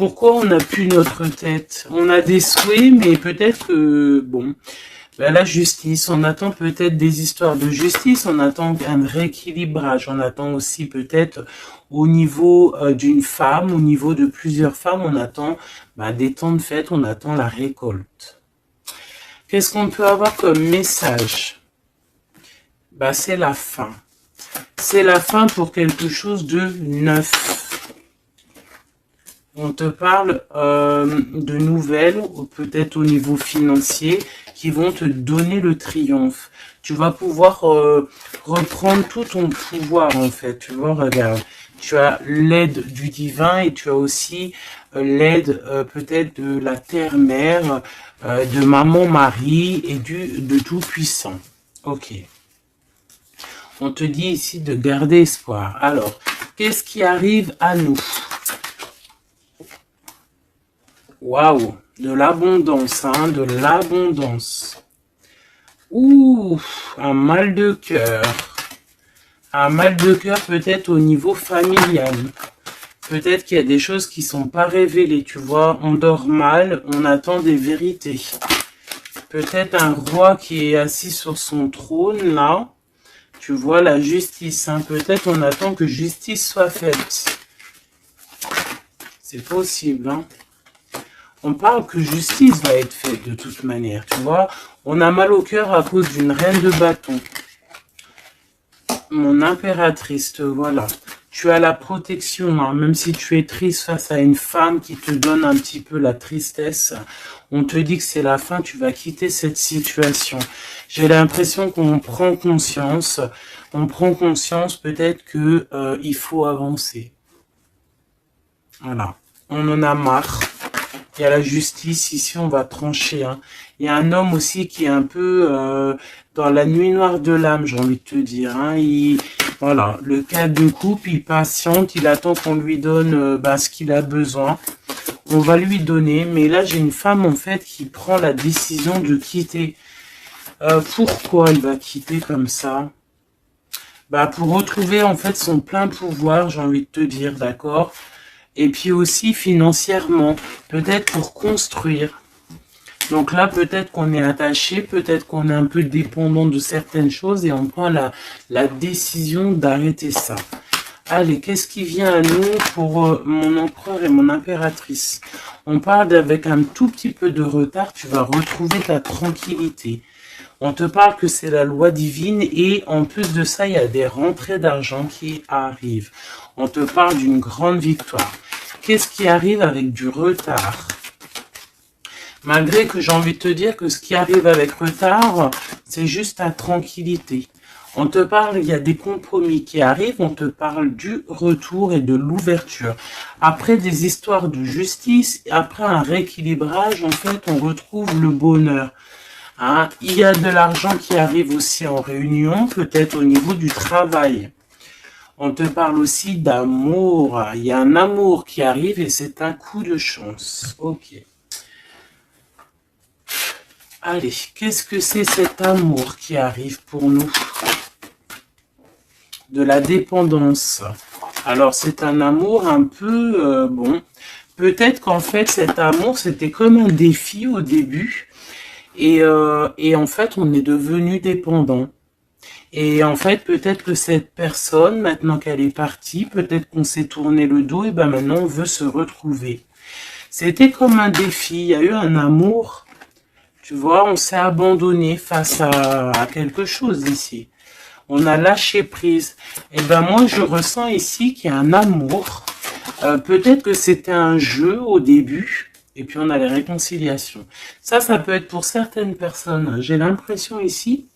Pourquoi on n'a plus notre tête? On a des souhaits, mais peut-être que, bon, ben, la justice, on attend peut-être des histoires de justice, on attend un rééquilibrage, on attend aussi peut-être au niveau d'une femme, au niveau de plusieurs femmes, on attend ben, des temps de fête, on attend la récolte. Qu'est-ce qu'on peut avoir comme message? Ben, c'est la fin. C'est la fin pour quelque chose de neuf. On te parle de nouvelles, peut-être au niveau financier, qui vont te donner le triomphe. Tu vas pouvoir reprendre tout ton pouvoir, en fait. Tu vois, regarde. Tu as l'aide du divin et tu as aussi l'aide peut-être de la terre-mère, de maman-Marie et de Tout-Puissant. Ok. On te dit ici de garder espoir. Alors, qu'est-ce qui arrive à nous? Waouh, de l'abondance, hein, de l'abondance. Ouh, un mal de cœur. Un mal de cœur peut-être au niveau familial. Peut-être qu'il y a des choses qui ne sont pas révélées, tu vois. On dort mal, on attend des vérités. Peut-être un roi qui est assis sur son trône, là. Tu vois la justice, hein. Peut-être on attend que justice soit faite. C'est possible, hein. On parle que justice va être faite de toute manière, tu vois. On a mal au cœur à cause d'une reine de bâton. Mon impératrice, voilà. Tu as la protection, hein, même si tu es triste face à une femme qui te donne un petit peu la tristesse. On te dit que c'est la fin, tu vas quitter cette situation. J'ai l'impression qu'on prend conscience. On prend conscience peut-être que il faut avancer. Voilà. On en a marre. Il y a la justice, ici on va trancher. Hein. Il y a un homme aussi qui est un peu dans la nuit noire de l'âme, j'ai envie de te dire. Hein. Voilà, le cadre de couple, il patiente, il attend qu'on lui donne ce qu'il a besoin. On va lui donner, mais là j'ai une femme en fait qui prend la décision de quitter. Pourquoi il va quitter comme ça? Pour retrouver en fait son plein pouvoir, j'ai envie de te dire, d'accord? Et puis aussi financièrement, peut-être pour construire. Donc là, peut-être qu'on est attaché, peut-être qu'on est un peu dépendant de certaines choses et on prend la décision d'arrêter ça. Allez, qu'est-ce qui vient à nous pour mon empereur et mon impératrice? On parle avec un tout petit peu de retard, tu vas retrouver ta tranquillité. On te parle que c'est la loi divine et en plus de ça, il y a des rentrées d'argent qui arrivent. On te parle d'une grande victoire. Qu'est-ce qui arrive avec du retard? Malgré que j'ai envie de te dire que ce qui arrive avec retard, c'est juste ta tranquillité. On te parle, il y a des compromis qui arrivent, on te parle du retour et de l'ouverture. Après des histoires de justice, après un rééquilibrage, en fait, on retrouve le bonheur. Hein, il y a de l'argent qui arrive aussi en réunion, peut-être au niveau du travail. On te parle aussi d'amour. Il y a un amour qui arrive et c'est un coup de chance. Ok. Allez, qu'est-ce que c'est cet amour qui arrive pour nous? De la dépendance. Alors, c'est un amour un peu... bon, peut-être qu'en fait, cet amour, c'était comme un défi au début. Et en fait, on est devenu dépendant. Et en fait, peut-être que cette personne, maintenant qu'elle est partie, peut-être qu'on s'est tourné le dos, et maintenant on veut se retrouver. C'était comme un défi, il y a eu un amour, tu vois, on s'est abandonné face à quelque chose ici. On a lâché prise. Et moi, je ressens ici qu'il y a un amour. Peut-être que c'était un jeu au début. Et puis on a les réconciliations. Ça peut être pour certaines personnes. J'ai l'impression ici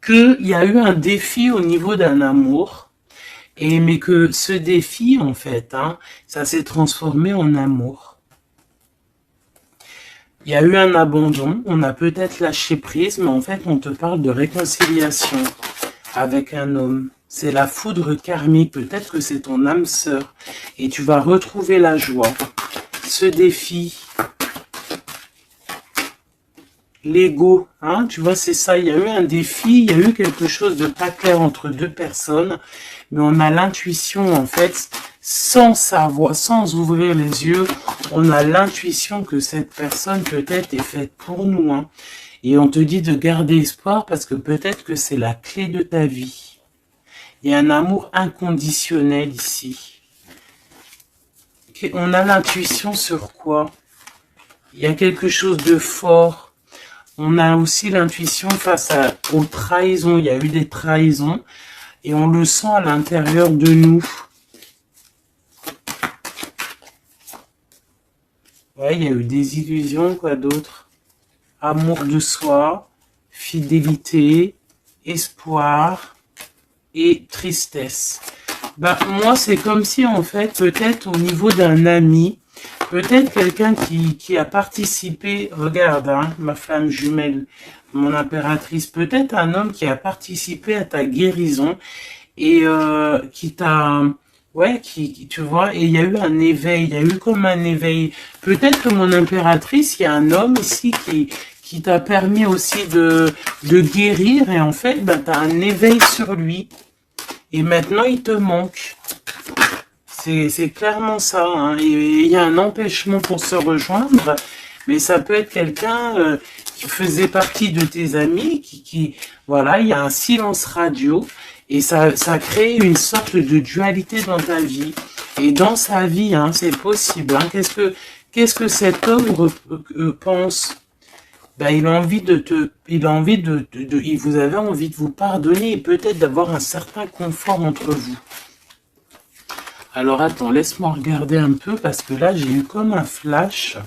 qu'il y a eu un défi au niveau d'un amour. Mais que ce défi, en fait, ça s'est transformé en amour. Il y a eu un abandon. On a peut-être lâché prise. Mais en fait, on te parle de réconciliation avec un homme. C'est la foudre karmique. Peut-être que c'est ton âme sœur. Et tu vas retrouver la joie. Ce défi, l'ego, tu vois, c'est ça, il y a eu un défi, il y a eu quelque chose de pas clair entre deux personnes, mais on a l'intuition, en fait, sans savoir, sans ouvrir les yeux, on a l'intuition que cette personne peut-être est faite pour nous, hein. Et on te dit de garder espoir parce que peut-être que c'est la clé de ta vie. Il y a un amour inconditionnel ici. On a l'intuition sur quoi? Il y a quelque chose de fort. On a aussi l'intuition face aux trahisons. Il y a eu des trahisons et on le sent à l'intérieur de nous. Ouais, il y a eu des illusions, quoi d'autre? Amour de soi, fidélité, espoir et tristesse. Ben, moi, c'est comme si, en fait, peut-être au niveau d'un ami, peut-être quelqu'un qui a participé, regarde, hein, ma flamme jumelle, mon impératrice, peut-être un homme qui a participé à ta guérison et qui t'a... Ouais, tu vois, et il y a eu un éveil, il y a eu comme un éveil. Peut-être que mon impératrice, il y a un homme ici qui t'a permis aussi de guérir, et en fait, ben, tu as un éveil sur lui. Et maintenant, il te manque. C'est clairement ça, hein. Et il y a un empêchement pour se rejoindre, mais ça peut être quelqu'un qui faisait partie de tes amis, voilà, il y a un silence radio. Et ça crée une sorte de dualité dans ta vie. Et dans sa vie, hein, c'est possible. Hein. Qu'est-ce que cet homme pense? Ben, il a envie vous avez envie de vous pardonner et peut-être d'avoir un certain confort entre vous. Alors attends, laisse-moi regarder un peu parce que là, j'ai eu comme un flash.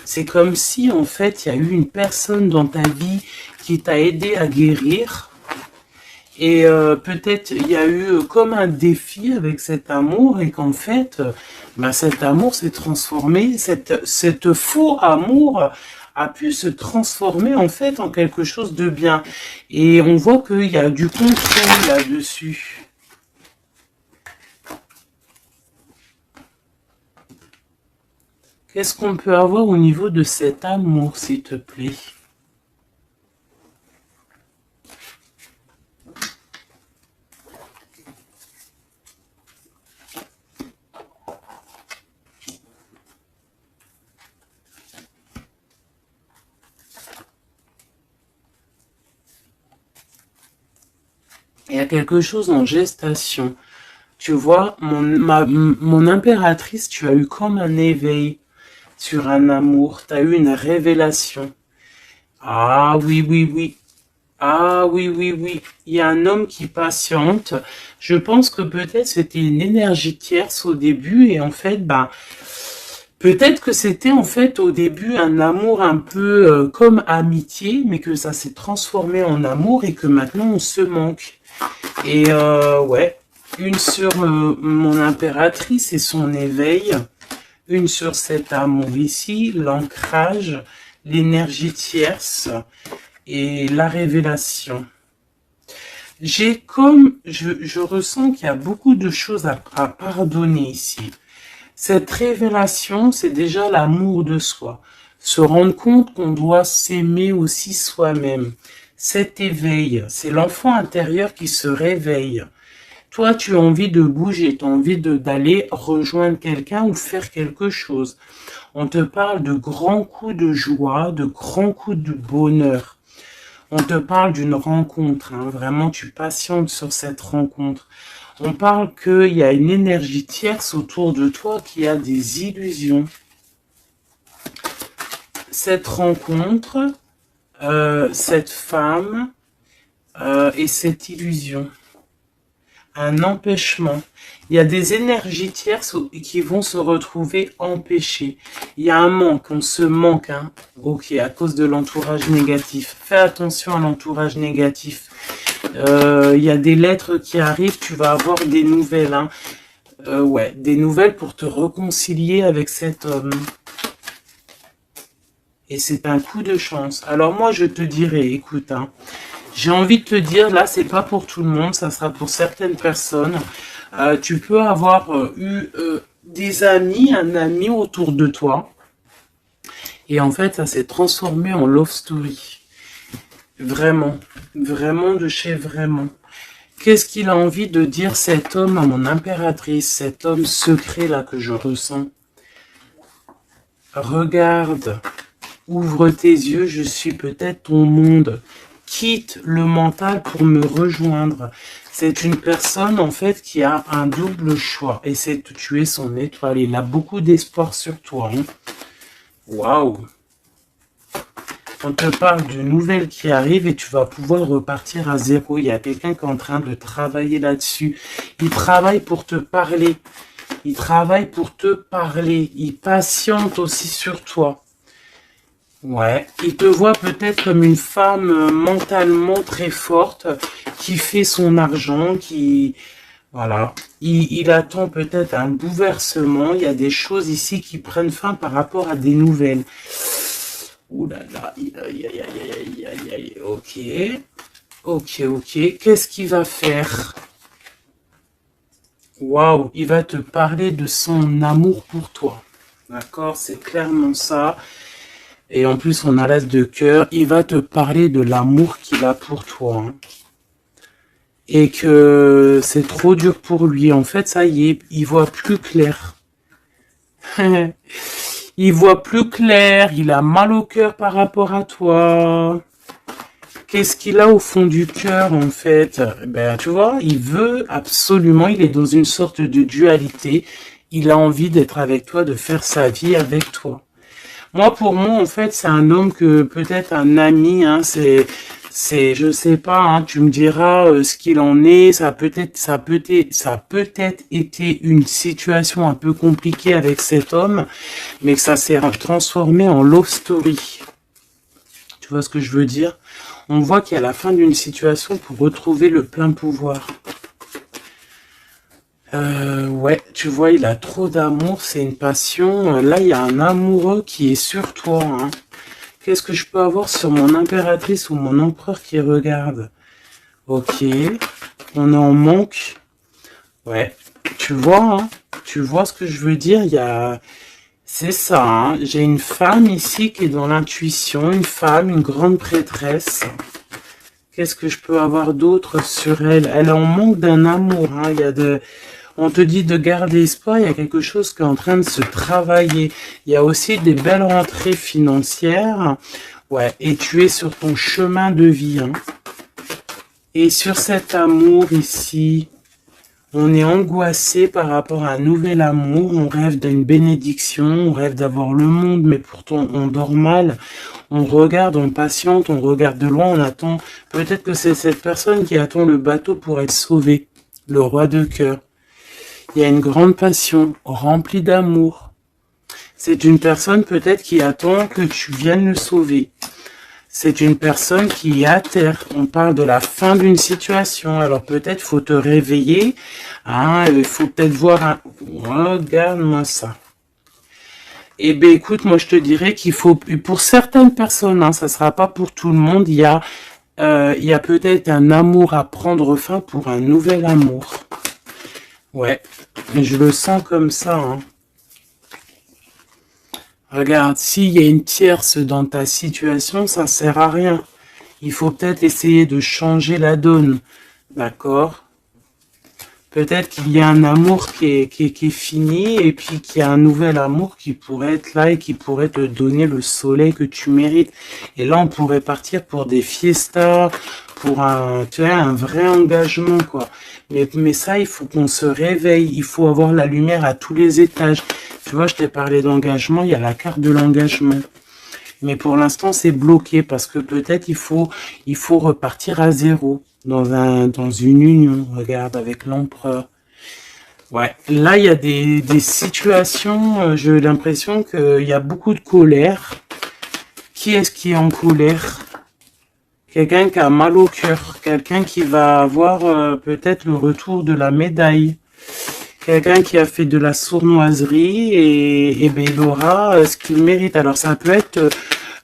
C'est comme si, en fait, il y a eu une personne dans ta vie qui t'a aidé à guérir. Et peut-être il y a eu comme un défi avec cet amour et qu'en fait, ben, cet amour s'est transformé, cette faux amour a pu se transformer en fait en quelque chose de bien. Et on voit qu'il y a du contrôle là-dessus. Qu'est-ce qu'on peut avoir au niveau de cet amour, s'il te plaît? Il y a quelque chose en gestation. Tu vois, mon impératrice, tu as eu comme un éveil sur un amour. Tu as eu une révélation. Ah oui, oui, oui. Ah oui, oui, oui. Il y a un homme qui patiente. Je pense que peut-être c'était une énergie tierce au début et en fait, ben, peut-être que c'était en fait au début un amour un peu comme amitié, mais que ça s'est transformé en amour et que maintenant on se manque. Et ouais, une sur mon impératrice et son éveil, une sur cet amour ici, l'ancrage, l'énergie tierce et la révélation. Je ressens qu'il y a beaucoup de choses à pardonner ici. Cette révélation, c'est déjà l'amour de soi. Se rendre compte qu'on doit s'aimer aussi soi-même. Cet éveil, c'est l'enfant intérieur qui se réveille. Toi, tu as envie de bouger, tu as envie d'aller rejoindre quelqu'un ou faire quelque chose. On te parle de grands coups de joie, de grands coups de bonheur. On te parle d'une rencontre, hein. Vraiment, tu patientes sur cette rencontre. On parle qu'il y a une énergie tierce autour de toi qui a des illusions. Cette rencontre, cette femme et cette illusion. Un empêchement. Il y a des énergies tierces qui vont se retrouver empêchées. Il y a un manque, on se manque, hein. Ok, à cause de l'entourage négatif. Fais attention à l'entourage négatif. Il y a des lettres qui arrivent, tu vas avoir des nouvelles, hein. Ouais, des nouvelles pour te réconcilier avec cet homme. Et c'est un coup de chance. Alors moi, je te dirais, écoute, hein, j'ai envie de te dire, là, c'est pas pour tout le monde, ça sera pour certaines personnes. Tu peux avoir eu des amis, un ami autour de toi. Et en fait, ça s'est transformé en love story. Vraiment. Vraiment de chez vraiment. Qu'est-ce qu'il a envie de dire cet homme à mon impératrice, cet homme secret là que je ressens? Regarde, ouvre tes yeux, je suis peut-être ton monde. Quitte le mental pour me rejoindre. C'est une personne en fait qui a un double choix et c'est de tuer son étoile. Il a beaucoup d'espoir sur toi. Hein. Waouh! On te parle d'une nouvelle qui arrive et tu vas pouvoir repartir à zéro. Il y a quelqu'un qui est en train de travailler là-dessus. Il travaille pour te parler. Il travaille pour te parler. Il patiente aussi sur toi. Ouais, il te voit peut-être comme une femme mentalement très forte qui fait son argent, qui... Voilà. Il attend peut-être un bouleversement. Il y a des choses ici qui prennent fin par rapport à des nouvelles. Ouh là là, aïe, aïe, aïe, aïe, aïe, ok. Ok, ok. Qu'est-ce qu'il va faire? Waouh, il va te parler de son amour pour toi. D'accord, c'est clairement ça. Et en plus, on a l'as de cœur. Il va te parler de l'amour qu'il a pour toi. Hein. Et que c'est trop dur pour lui. En fait, ça y est, il voit plus clair. Il voit plus clair. Il a mal au cœur par rapport à toi. Qu'est-ce qu'il a au fond du cœur, en fait? Ben, tu vois, il veut absolument, il est dans une sorte de dualité. Il a envie d'être avec toi, de faire sa vie avec toi. Moi, pour moi, en fait, c'est un homme que peut-être un ami, hein, je sais pas, hein, tu me diras ce qu'il en est. Ça a peut-être été une situation un peu compliquée avec cet homme, mais que ça s'est transformé en love story. Tu vois ce que je veux dire? On voit qu'il y a la fin d'une situation pour retrouver le plein pouvoir. Ouais, tu vois, il a trop d'amour, c'est une passion. Là, il y a un amoureux qui est sur toi. Hein. Qu'est-ce que je peux avoir sur mon impératrice ou mon empereur qui regarde? Ok, on est en manque. Ouais, tu vois, hein, tu vois ce que je veux dire? Il y a... C'est ça, hein. J'ai une femme ici qui est dans l'intuition, une femme, une grande prêtresse. Qu'est-ce que je peux avoir d'autre sur elle? Elle est en manque d'un amour. Hein. Il y a de... On te dit de garder espoir, il y a quelque chose qui est en train de se travailler. Il y a aussi des belles rentrées financières. Ouais, et tu es sur ton chemin de vie. Hein. Et sur cet amour ici, on est angoissé par rapport à un nouvel amour. On rêve d'une bénédiction, on rêve d'avoir le monde, mais pourtant on dort mal. On regarde, on patiente, on regarde de loin, on attend. Peut-être que c'est cette personne qui attend le bateau pour être sauvée. Le roi de cœur. Il y a une grande passion, remplie d'amour. C'est une personne peut-être qui attend que tu viennes le sauver. C'est une personne qui est à terre. On parle de la fin d'une situation. Alors peut-être faut te réveiller. Hein, il faut peut-être voir un... Regarde-moi ça. Eh bien écoute, moi je te dirais qu'il faut... Pour certaines personnes, hein, ça ne sera pas pour tout le monde, il y a peut-être un amour à prendre fin pour un nouvel amour. Ouais, je le sens comme ça. Hein. Regarde, s'il y a une tierce dans ta situation, ça sert à rien. Il faut peut-être essayer de changer la donne. D'accord? Peut-être qu'il y a un amour qui est fini et puis qu'il y a un nouvel amour qui pourrait être là et qui pourrait te donner le soleil que tu mérites. Et là, on pourrait partir pour des fiestas, pour un vrai engagement, quoi. Mais ça, il faut qu'on se réveille. Il faut avoir la lumière à tous les étages. Tu vois, je t'ai parlé d'engagement, il y a la carte de l'engagement. Mais pour l'instant, c'est bloqué parce que peut-être il faut repartir à zéro dans une union. Regarde, avec l'empereur. Ouais, là, il y a des situations, j'ai l'impression qu'il y a beaucoup de colère. Qui est-ce qui est en colère? Quelqu'un qui a mal au cœur, quelqu'un qui va avoir peut-être le retour de la médaille. Quelqu'un qui a fait de la sournoiserie et ben, il aura ce qu'il mérite. Alors ça peut être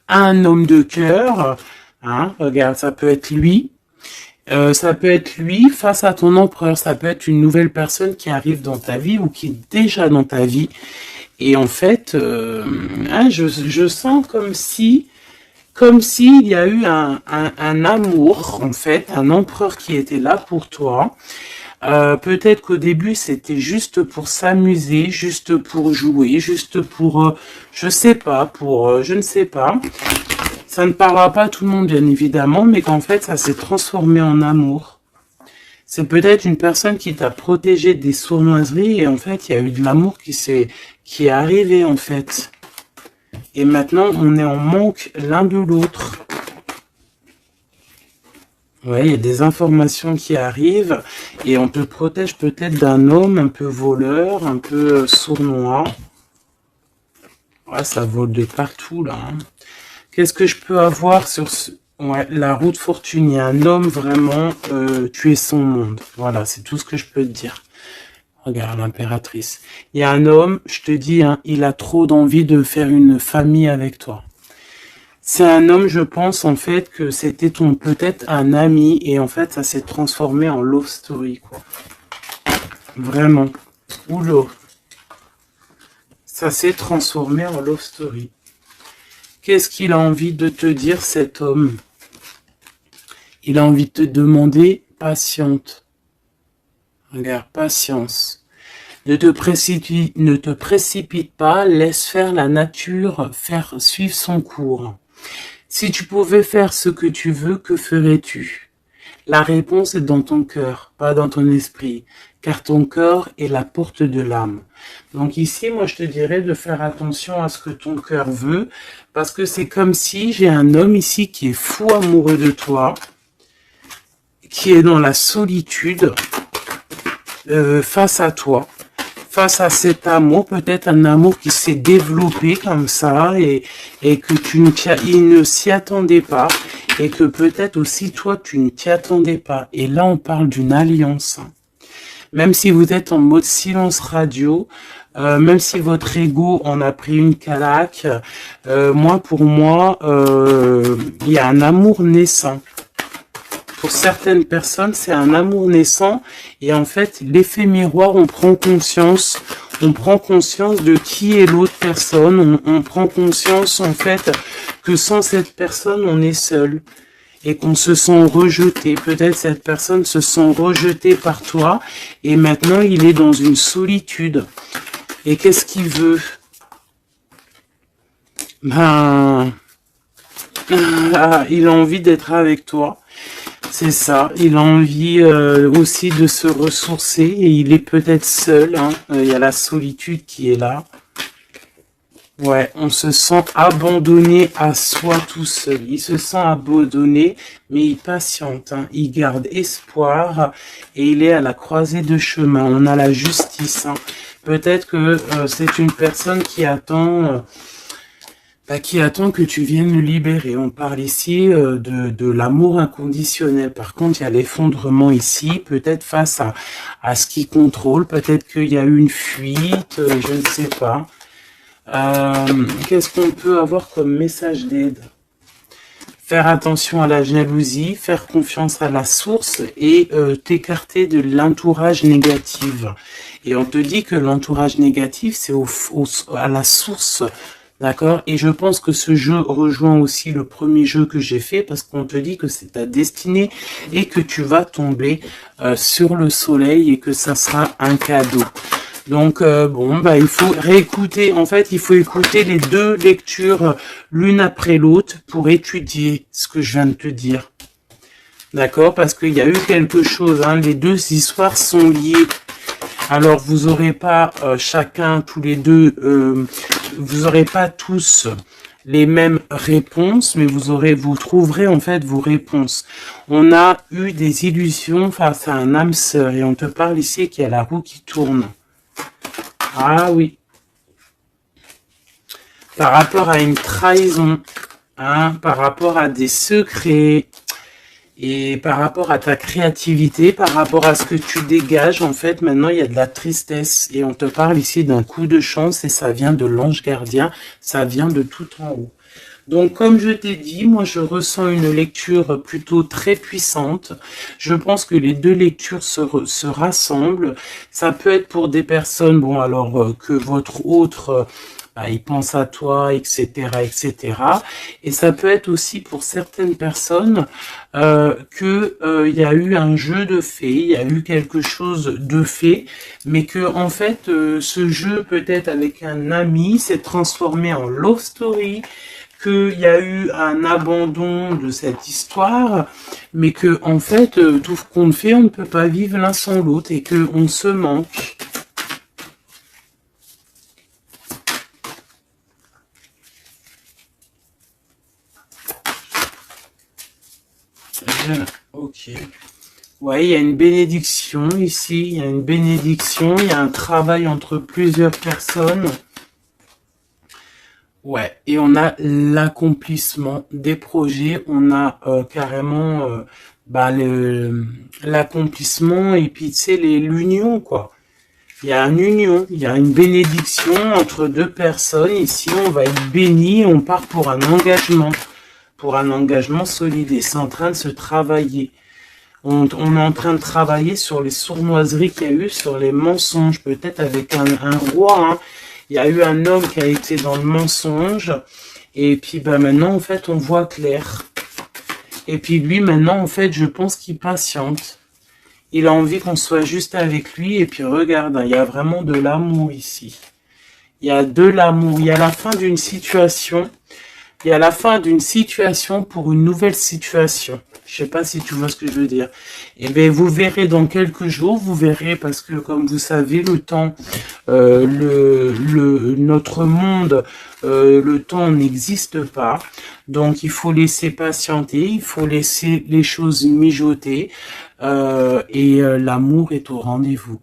un homme de cœur, hein, regarde, ça peut être lui. Ça peut être lui face à ton empereur. Ça peut être une nouvelle personne qui arrive dans ta vie ou qui est déjà dans ta vie. Et en fait, hein, je sens comme comme s'il y a eu un amour, en fait, un empereur qui était là pour toi. Peut-être qu'au début, c'était juste pour s'amuser, juste pour jouer, juste pour, je sais pas, pour, je ne sais pas. Ça ne parlera pas à tout le monde, bien évidemment, mais qu'en fait, ça s'est transformé en amour. C'est peut-être une personne qui t'a protégé des sournoiseries et en fait, il y a eu de l'amour qui est arrivé, en fait. Et maintenant, on est en manque l'un de l'autre. Ouais, il y a des informations qui arrivent et on te protège peut-être d'un homme un peu voleur, un peu sournois. Ouais, ça vole de partout là. Hein. Qu'est-ce que je peux avoir sur ouais, la route fortune? Il y a un homme vraiment, tu es son monde. Voilà, c'est tout ce que je peux te dire. Regarde l'impératrice. Il y a un homme, je te dis, hein, il a trop d'envie de faire une famille avec toi. C'est un homme, je pense, en fait, que c'était ton peut-être un ami, et en fait, ça s'est transformé en love story, quoi. Vraiment. Oula. Ça s'est transformé en love story. Qu'est-ce qu'il a envie de te dire, cet homme? Il a envie de te demander patiente. Regarde, patience. Ne te précipite pas, laisse faire la nature, faire suivre son cours. Si tu pouvais faire ce que tu veux, que ferais-tu? La réponse est dans ton cœur, pas dans ton esprit, car ton cœur est la porte de l'âme. Donc ici, moi, je te dirais de faire attention à ce que ton cœur veut, parce que c'est comme si j'ai un homme ici qui est fou amoureux de toi, qui est dans la solitude face à toi. Face à cet amour, peut-être un amour qui s'est développé comme ça et que il ne s'y attendait pas et que peut-être aussi toi tu ne t'y attendais pas. Et là on parle d'une alliance. Même si vous êtes en mode silence radio, même si votre ego en a pris une calaque, pour moi, il y a un amour naissant. Pour certaines personnes, c'est un amour naissant et en fait, l'effet miroir, on prend conscience de qui est l'autre personne, on prend conscience en fait que sans cette personne, on est seul et qu'on se sent rejeté. Peut-être cette personne se sent rejetée par toi et maintenant, il est dans une solitude. Et qu'est-ce qu'il veut? Ben, il a envie d'être avec toi. C'est ça, il a envie aussi de se ressourcer et il est peut-être seul, hein. Il y a la solitude qui est là. Ouais, on se sent abandonné à soi tout seul. Il se sent abandonné, mais il patiente, hein. Il garde espoir et il est à la croisée de chemin. On a la justice. Hein. Peut-être que c'est une personne qui attend... que tu viennes le libérer. On parle ici de l'amour inconditionnel. Par contre, il y a l'effondrement ici, peut-être face à ce qui contrôle. Peut-être qu'il y a eu une fuite, je ne sais pas. Qu'est-ce qu'on peut avoir comme message d'aide? Faire attention à la jalousie, faire confiance à la source et t'écarter de l'entourage négatif. Et on te dit que l'entourage négatif, c'est à la source. D'accord? Et je pense que ce jeu rejoint aussi le premier jeu que j'ai fait parce qu'on te dit que c'est ta destinée et que tu vas tomber sur le soleil et que ça sera un cadeau. Donc, il faut réécouter. En fait, il faut écouter les deux lectures l'une après l'autre pour étudier ce que je viens de te dire. D'accord? Parce qu'il y a eu quelque chose. Hein, les deux histoires sont liées. Alors, vous n'aurez pas chacun, tous les deux... vous n'aurez pas tous les mêmes réponses, mais vous trouverez en fait vos réponses. On a eu des illusions face à un âme sœur et on te parle ici qu'il y a la roue qui tourne. Ah oui. Par rapport à une trahison, hein, par rapport à des secrets, et par rapport à ta créativité, par rapport à ce que tu dégages, en fait, maintenant, il y a de la tristesse. Et on te parle ici d'un coup de chance et ça vient de l'ange gardien, ça vient de tout en haut. Donc, comme je t'ai dit, moi, je ressens une lecture plutôt très puissante. Je pense que les deux lectures se rassemblent. Ça peut être pour des personnes, que votre autre bah, il pense à toi, etc., etc. Et ça peut être aussi pour certaines personnes que il y a eu un jeu de fait, il y a eu quelque chose de fait, mais que en fait ce jeu peut-être avec un ami s'est transformé en love story, qu'il y a eu un abandon de cette histoire, mais que en fait tout ce qu'on fait, on ne peut pas vivre l'un sans l'autre et que on se manque. Ok. Ouais, il y a une bénédiction ici, il y a une bénédiction, il y a un travail entre plusieurs personnes. Ouais, et on a l'accomplissement des projets, on a carrément bah, l'accomplissement et puis tu sais l'union quoi. Il y a une union, il y a une bénédiction entre deux personnes. Ici, on va être béni, on part pour un engagement solide et c'est en train de se travailler. On est en train de travailler sur les sournoiseries qu'il y a eu, sur les mensonges, peut-être avec un roi. Hein. Il y a eu un homme qui a été dans le mensonge. Et puis bah, maintenant, en fait, on voit clair. Et puis lui, maintenant, en fait, je pense qu'il patiente. Il a envie qu'on soit juste avec lui. Et puis regarde, hein, il y a vraiment de l'amour ici. Il y a de l'amour. Il y a la fin d'une situation. Il y a la fin d'une situation pour une nouvelle situation. Je sais pas si tu vois ce que je veux dire. Et bien, vous verrez dans quelques jours, vous verrez, parce que comme vous savez, le temps, notre monde, le temps n'existe pas. Donc, il faut laisser patienter, il faut laisser les choses mijoter, et l'amour est au rendez-vous.